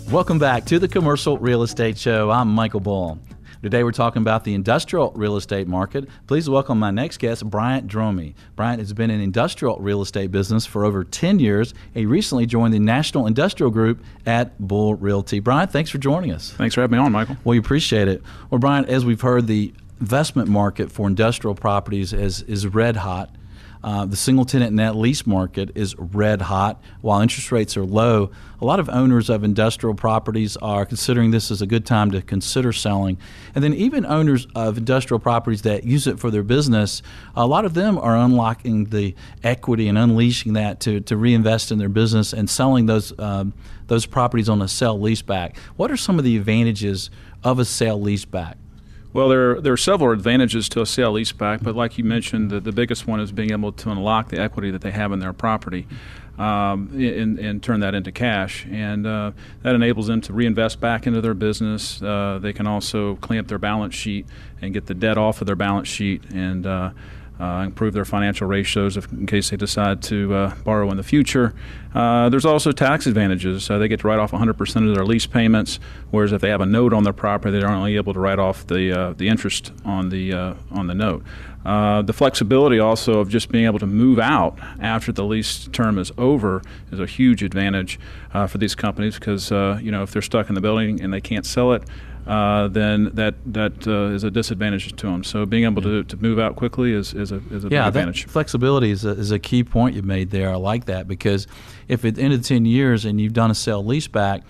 Welcome back to the Commercial Real Estate Show. I'm Michael Bull. Today we're talking about the industrial real estate market. Please welcome my next guest, Bryant Dromey. Bryant has been in industrial real estate business for over 10 years. He recently joined the National Industrial Group at Bull Realty. Bryant, thanks for joining us. Thanks for having me on, Michael. Well, we appreciate it. Well, Bryant, as we've heard, the investment market for industrial properties is red hot. The single-tenant net lease market is red hot. While interest rates are low, a lot of owners of industrial properties are considering this as a good time to consider selling. And then even owners of industrial properties that use it for their business, a lot of them are unlocking the equity and unleashing that to reinvest in their business and selling those properties on a sale-leaseback. What are some of the advantages of a sale-leaseback? Well, there are several advantages to a sale-leaseback, but like you mentioned, the biggest one is being able to unlock the equity that they have in their property and turn that into cash. And that enables them to reinvest back into their business. They can also clean up their balance sheet and get the debt off of their balance sheet and improve their financial ratios in case they decide to borrow in the future. There's also tax advantages. They get to write off 100% of their lease payments, whereas if they have a note on their property, they're only able to write off the interest on the note. The flexibility also of just being able to move out after the lease term is over is a huge advantage for these companies because if they're stuck in the building and they can't sell it, then that is a disadvantage to them. So being able to move out quickly is a big advantage. That flexibility is a key point you made there. I like that because if at the end of 10 years and you've done a sale-leaseback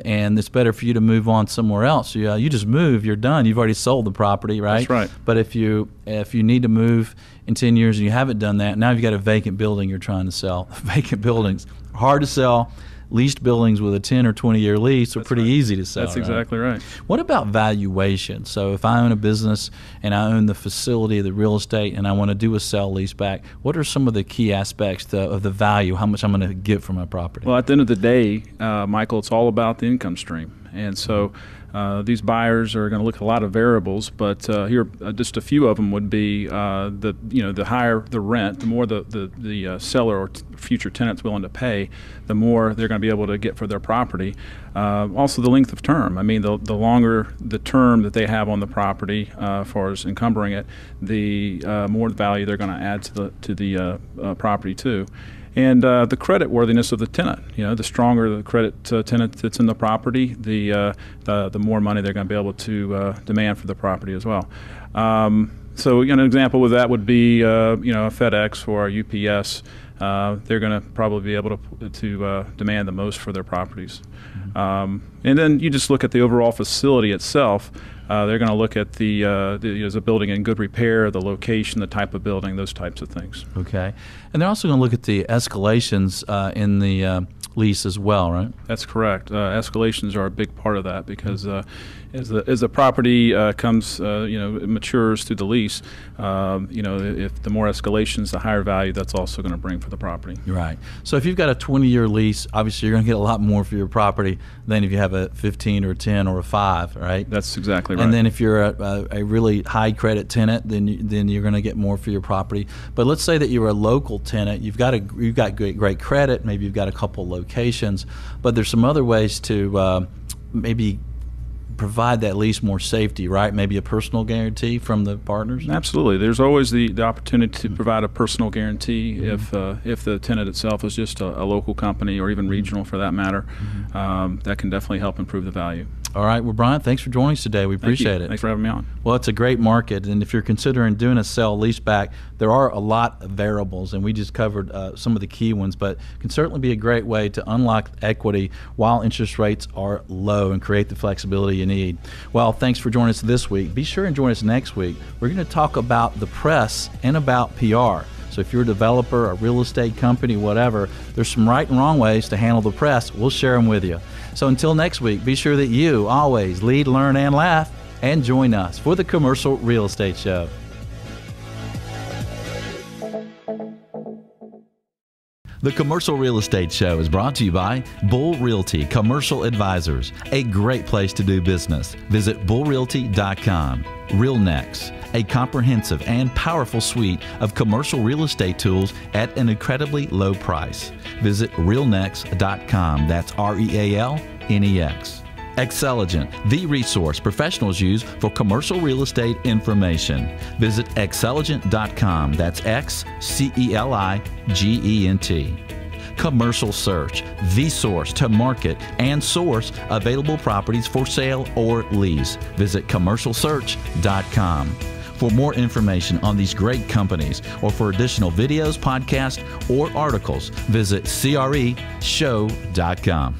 and it's better for you to move on somewhere else, you just move, you're done. You've already sold the property, right? That's right. But if you need to move in 10 years and you haven't done that, now you've got a vacant building you're trying to sell. Vacant buildings, hard to sell. Leased buildings with a 10 or 20-year lease are pretty easy to sell. That's exactly right. What about valuation? So if I own a business and I own the facility, the real estate, and I want to do a sale-leaseback, what are some of the key aspects of the value, how much I'm going to get from my property? Well, at the end of the day, Michael, it's all about the income stream. And so these buyers are going to look at a lot of variables, but here just a few of them would be the higher the rent, the more the seller or future tenant's willing to pay, the more they're going to be able to get for their property. Also, the length of term. I mean, the longer the term that they have on the property, as far as encumbering it, the more value they're going to add to the property too. And the credit worthiness of the tenant. The stronger the credit tenant that's in the property, the more money they're going to be able to demand for the property as well. So an example of that would be a FedEx or a UPS. They're going to probably be able to demand the most for their properties. And then you just look at the overall facility itself. They're going to look at is a building in good repair, the location, the type of building, those types of things. Okay. And they're also going to look at the escalations in the lease as well, right? That's correct. Escalations are a big part of that because as the property matures through the lease, if the more escalations, the higher value that's also going to bring for the property. Right. So if you've got a 20-year lease, obviously you're going to get a lot more for your property than if you have a 15 or a 10 or a 5, right? That's exactly right. And then if you're a really high credit tenant, then you're going to get more for your property. But let's say that you're a local tenant, you've got great credit, maybe you've got a couple locations, but there's some other ways to maybe provide that lease more safety, right? Maybe a personal guarantee from the partners? Absolutely. There's always the opportunity to provide a personal guarantee if the tenant itself is just a local company or even regional for that matter. That can definitely help improve the value. All right. Well, Bryant, thanks for joining us today. We appreciate it. Thanks for having me on. Well, it's a great market, and if you're considering doing a sale-leaseback, there are a lot of variables, and we just covered some of the key ones, but it can certainly be a great way to unlock equity while interest rates are low and create the flexibility you need. Well, thanks for joining us this week. Be sure and join us next week. We're going to talk about the press and about PR. So if you're a developer, a real estate company, whatever, there's some right and wrong ways to handle the press. We'll share them with you. So until next week, be sure that you always lead, learn, and laugh, and join us for the Commercial Real Estate Show. The Commercial Real Estate Show is brought to you by Bull Realty Commercial Advisors, a great place to do business. Visit bullrealty.com. RealNex, a comprehensive and powerful suite of commercial real estate tools at an incredibly low price. Visit realnex.com. That's REALNEX. Xceligent, the resource professionals use for commercial real estate information. Visit xceligent.com. That's XCELIGENT. Commercial Search, the source to market and source available properties for sale or lease. Visit commercialsearch.com. For more information on these great companies or for additional videos, podcasts, or articles, visit CREshow.com.